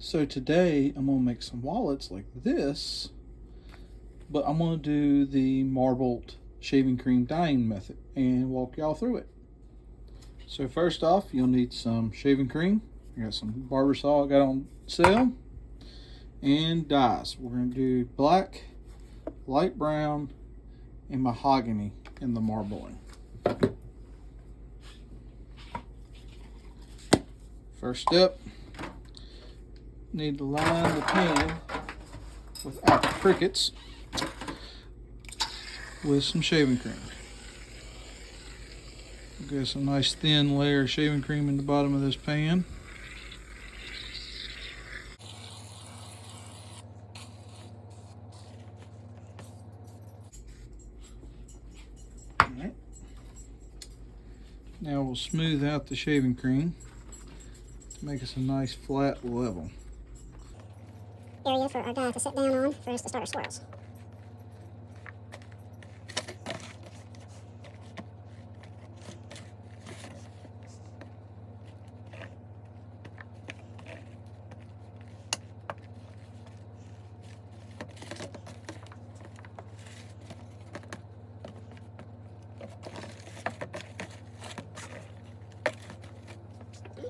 So today I'm going to make some wallets like this, but I'm going to do the marbled shaving cream dyeing method and walk y'all through it. So first off, you'll need some shaving cream. I got some barber saw I got on sale, and dyes. We're going to do black, light brown, and mahogany in the marbling. First step, need to line the pan without the crickets with some shaving cream. Get some nice thin layer of shaving cream in the bottom of this pan. Alright. Now we'll smooth out the shaving cream to make us a nice flat level area for our dye to sit down on for us to start our swirls.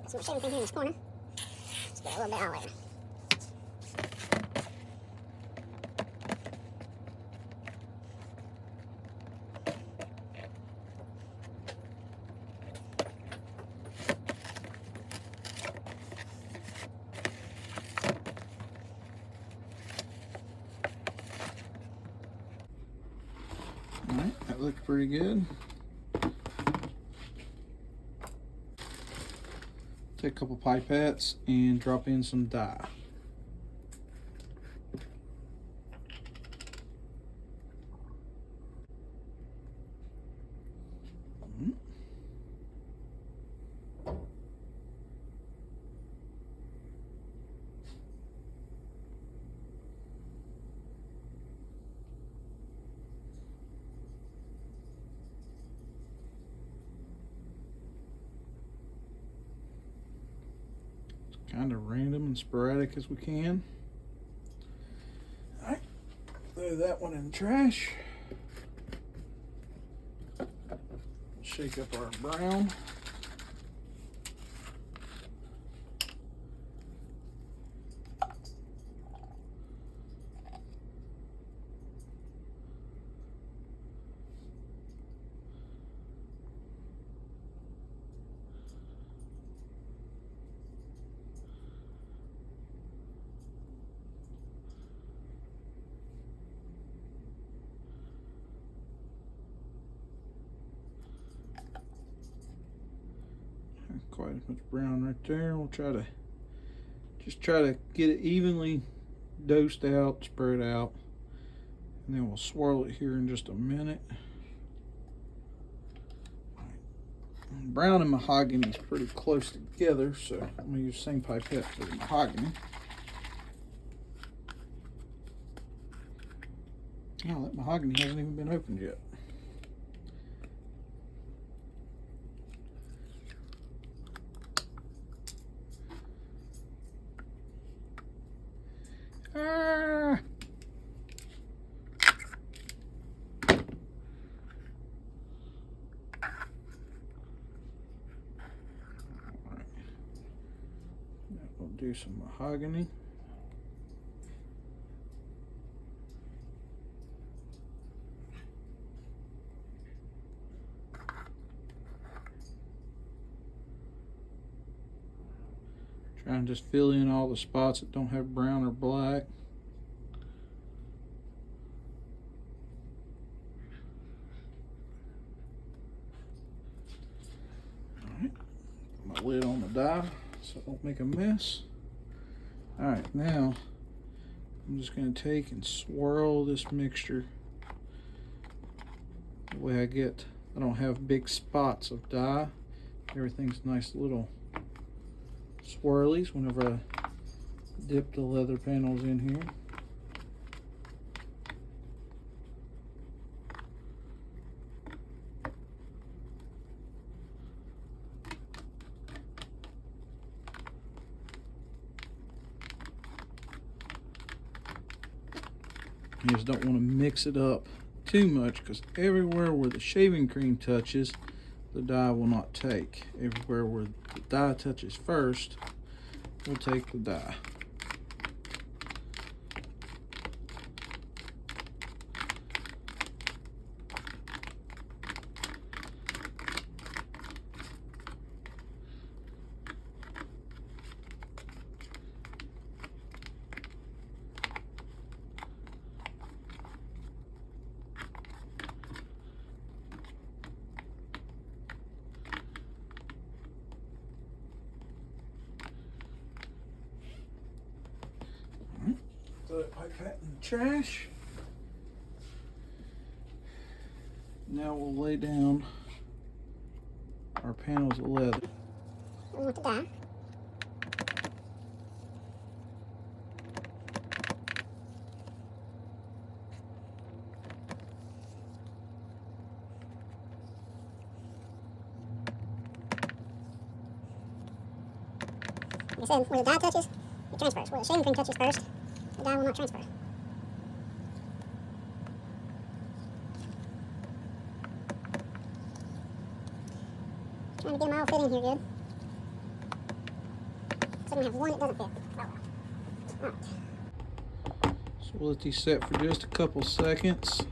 Some shaving cream here in this corner. Let's get a little bit all over. Alright, that looks pretty good. Take a couple pipettes and drop in some dye. Kind of random and sporadic as we can. Alright, throw that one in the trash. Shake up our brown. Quite as much brown right there. We'll try to get it evenly dosed out, spread out, and then we'll swirl it here in just a minute. Brown and mahogany is pretty close together, so I'm going to use the same pipette for the mahogany. Oh, that mahogany hasn't even been opened yet. Ah. Alright. We'll do some mahogany. Try and just fill in all the spots that don't have brown or black. Alright, put my lid on the dye so it don't make a mess. Alright, now I'm just going to take and swirl this mixture. The way I don't have big spots of dye. Everything's nice little swirlies whenever I dip the leather panels in here. You just don't want to mix it up too much, because everywhere where the shaving cream touches, the dye will not take. Everywhere where the dye touches first will take the dye. Throw that pipe hat in the trash. Now we'll lay down our panels of leather. We want to dye. Like I said, where the dye touches, it transfers. Where the shaving cream touches first, the dye will not transfer. Trying to get them all fit in here good. So we have one that doesn't fit. Oh well. Alright. So we'll let these set for just a couple seconds.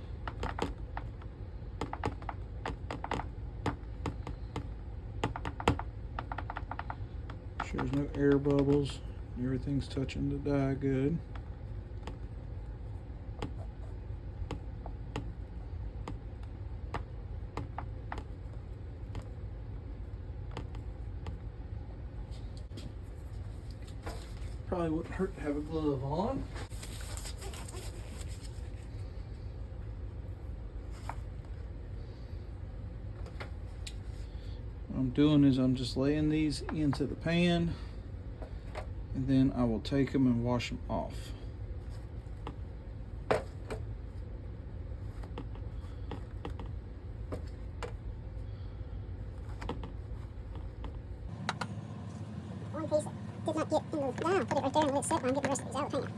Sure there's no air bubbles. Everything's touching the dye good. Probably wouldn't hurt to have a glove on. What I'm doing is I'm just laying these into the pan, and then I will take them and wash them off. One piece that did not get in the dye, I'll put it right there and let it sit while I'm getting the rest of these out of the pan.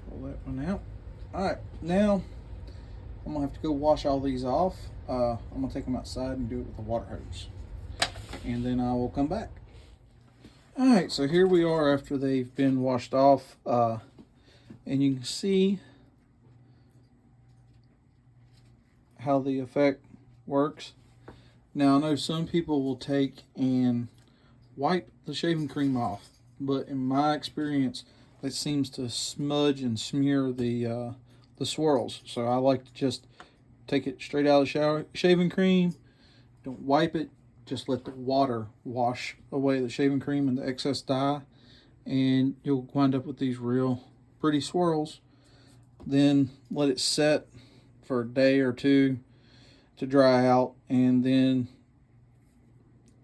Pull that one out. Alright, now I'm gonna have to go wash all these off. I'm gonna take them outside and do it with a water hose, and then I will come back. Alright, so here we are after they've been washed off, and you can see how the effect works. Now I know some people will take and wipe the shaving cream off, but in my experience it seems to smudge and smear the swirls. So I like to just take it straight out of the shower, shaving cream, don't wipe it, just let the water wash away the shaving cream and the excess dye, and you'll wind up with these real pretty swirls. Then let it set for a day or two to dry out, and then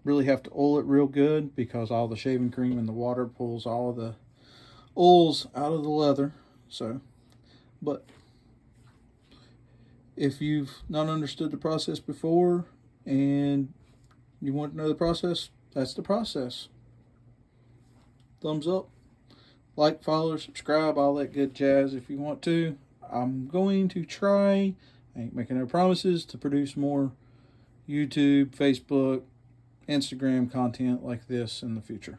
really have to oil it real good, because all the shaving cream and the water pulls all of the oils out of the leather. So, but if you've not understood the process before and you want to know the process, that's the process. Thumbs up, like, follow, subscribe, all that good jazz if you want to. I'm going to try, I ain't making no promises, to produce more YouTube, Facebook, Instagram content like this in the future.